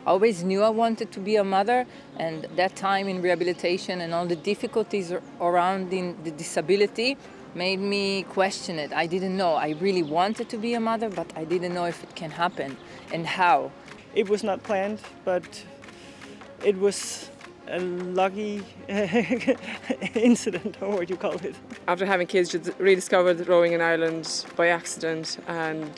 I always knew I wanted to be a mother, and that time in rehabilitation and all the difficulties around the disability made me question it. I didn't know. I really wanted to be a mother, but I didn't know if it can happen and how. It was not planned, but it was a lucky incident, or what you call it. After having kids, just rediscovered rowing in Ireland by accident, and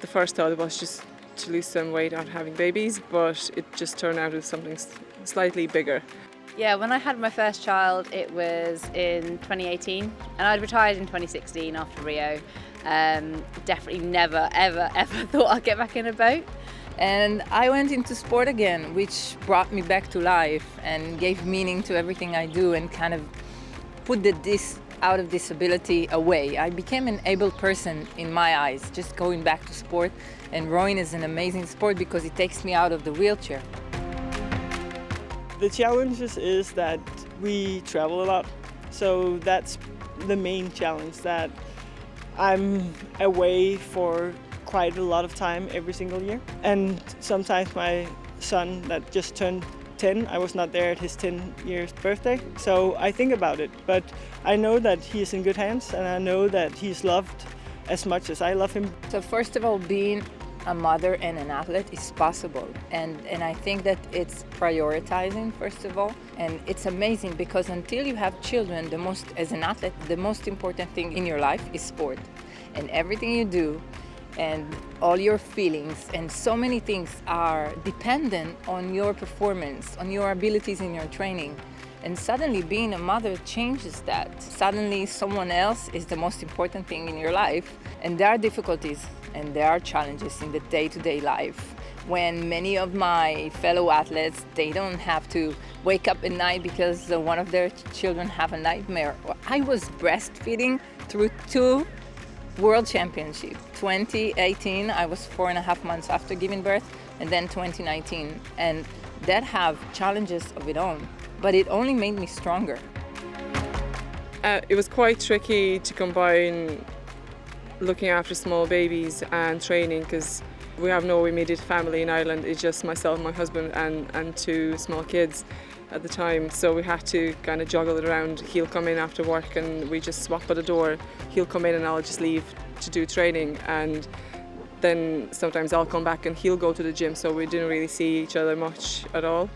the first thought was just to lose some weight after having babies, but it just turned out as something slightly bigger. Yeah, when I had my first child, it was in 2018, and I'd retired in 2016 after Rio. Definitely never, ever, ever thought I'd get back in a boat. And I went into sport again, which brought me back to life and gave meaning to everything I do and kind of put this out of disability away. I became an able person in my eyes, just going back to sport. And rowing is an amazing sport because it takes me out of the wheelchair. The challenges is that we travel a lot, so that's the main challenge, that I'm away for quite a lot of time every single year. And sometimes my son that just turned 10, I was not there at his 10 years birthday, so I think about it. But I know that he is in good hands, and I know that he's loved as much as I love him. So first of all, being a mother and an athlete is possible, and I think that it's prioritizing first of all, and it's amazing because until you have children, as an athlete, the most important thing in your life is sport, and everything you do and all your feelings and so many things are dependent on your performance, on your abilities in your training. And suddenly being a mother changes that. Suddenly someone else is the most important thing in your life. And there are difficulties and there are challenges in the day-to-day life. When many of my fellow athletes, they don't have to wake up at night because one of their children have a nightmare. I was breastfeeding through 2 World Championships. 2018, I was 4.5 months after giving birth, and then 2019. And that have challenges of its own. But it only made me stronger. It was quite tricky to combine looking after small babies and training because we have no immediate family in Ireland. It's just myself, my husband and 2 small kids at the time. So we had to kind of juggle it around. He'll come in after work and we just swap at the door. He'll come in and I'll just leave to do training. And then sometimes I'll come back and he'll go to the gym. So we didn't really see each other much at all.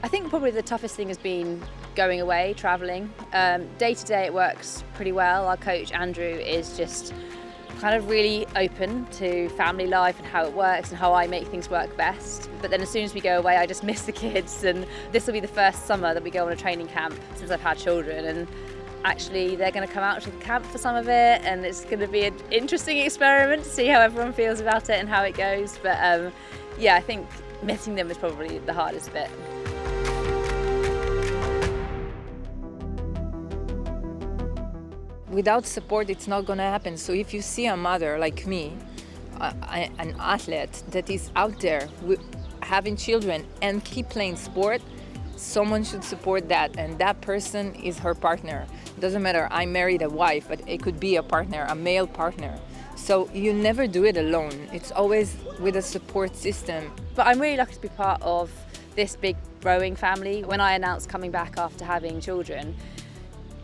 I think probably the toughest thing has been going away, travelling. Day to day it works pretty well. Our coach Andrew is just kind of really open to family life and how it works and how I make things work best. But then as soon as we go away, I just miss the kids, and this will be the first summer that we go on a training camp since I've had children, and actually they're going to come out to the camp for some of it, and it's going to be an interesting experiment to see how everyone feels about it and how it goes. But yeah, I think missing them is probably the hardest bit. Without support, it's not going to happen. So if you see a mother like me, an athlete that is out there having children and keep playing sport, someone should support that, and that person is her partner. Doesn't matter, I married a wife, but it could be a partner, a male partner. So you never do it alone. It's always with a support system. But I'm really lucky to be part of this big rowing family. When I announced coming back after having children,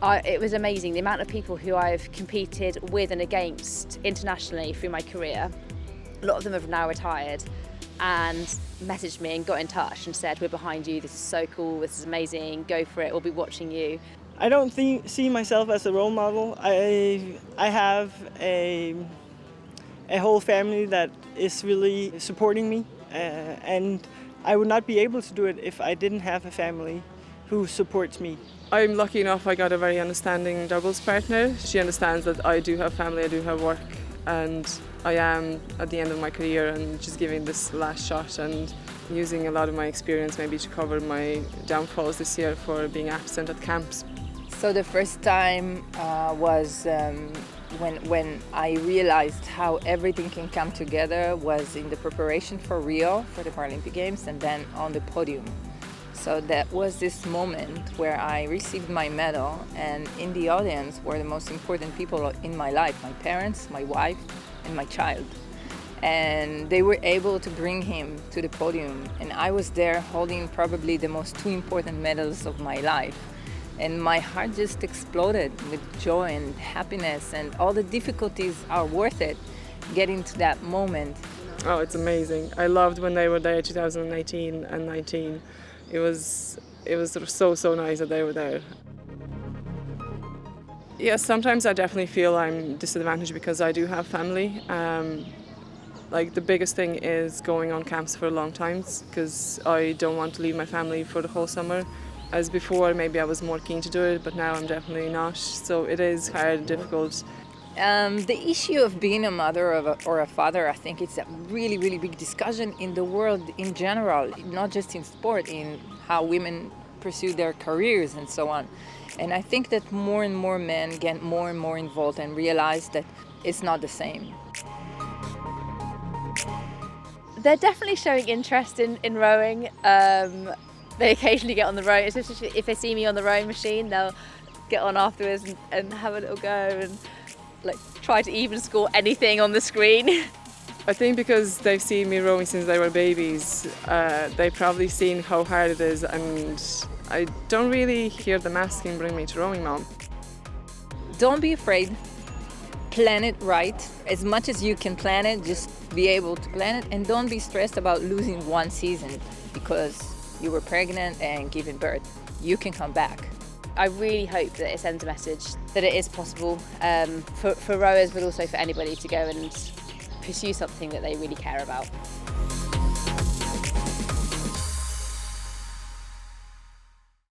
it was amazing, the amount of people who I've competed with and against internationally through my career. A lot of them have now retired and messaged me and got in touch and said, we're behind you, this is so cool, this is amazing, go for it, we'll be watching you. I don't see myself as a role model. I have a whole family that is really supporting me, and I would not be able to do it if I didn't have a family who supports me. I'm lucky enough I got a very understanding doubles partner. She understands that I do have family, I do have work, and I am at the end of my career and just giving this last shot and using a lot of my experience maybe to cover my downfalls this year for being absent at camps. So the first time was when I realized how everything can come together was in the preparation for Rio, for the Paralympic Games, and then on the podium. So that was this moment where I received my medal, and in the audience were the most important people in my life, my parents, my wife, and my child. and they were able to bring him to the podium. And I was there holding probably the two important medals of my life. And my heart just exploded with joy and happiness, and all the difficulties are worth it getting to that moment. Oh, it's amazing. I loved when they were there 2018 and 19. It was so nice that they were there. Yes, sometimes I definitely feel I'm disadvantaged because I do have family. Like the biggest thing is going on camps for long times because I don't want to leave my family for the whole summer. As before, maybe I was more keen to do it, but now I'm definitely not. So it is hard and difficult. The issue of being a mother or a father, I think it's a really, really big discussion in the world in general, not just in sport, in how women pursue their careers and so on. And I think that more and more men get more and more involved and realize that it's not the same. They're definitely showing interest in rowing. They occasionally get on the row, especially if they see me on the rowing machine, they'll get on afterwards and have a little go and like try to even score anything on the screen. I think because they've seen me rowing since they were babies, they've probably seen how hard it is, and I don't really hear them asking, bring me to rowing, Mom. Don't be afraid. Plan it right. As much as you can plan it, just be able to plan it, and don't be stressed about losing one season because you were pregnant and giving birth. You can come back. I really hope that it sends a message that it is possible for rowers, but also for anybody to go and pursue something that they really care about.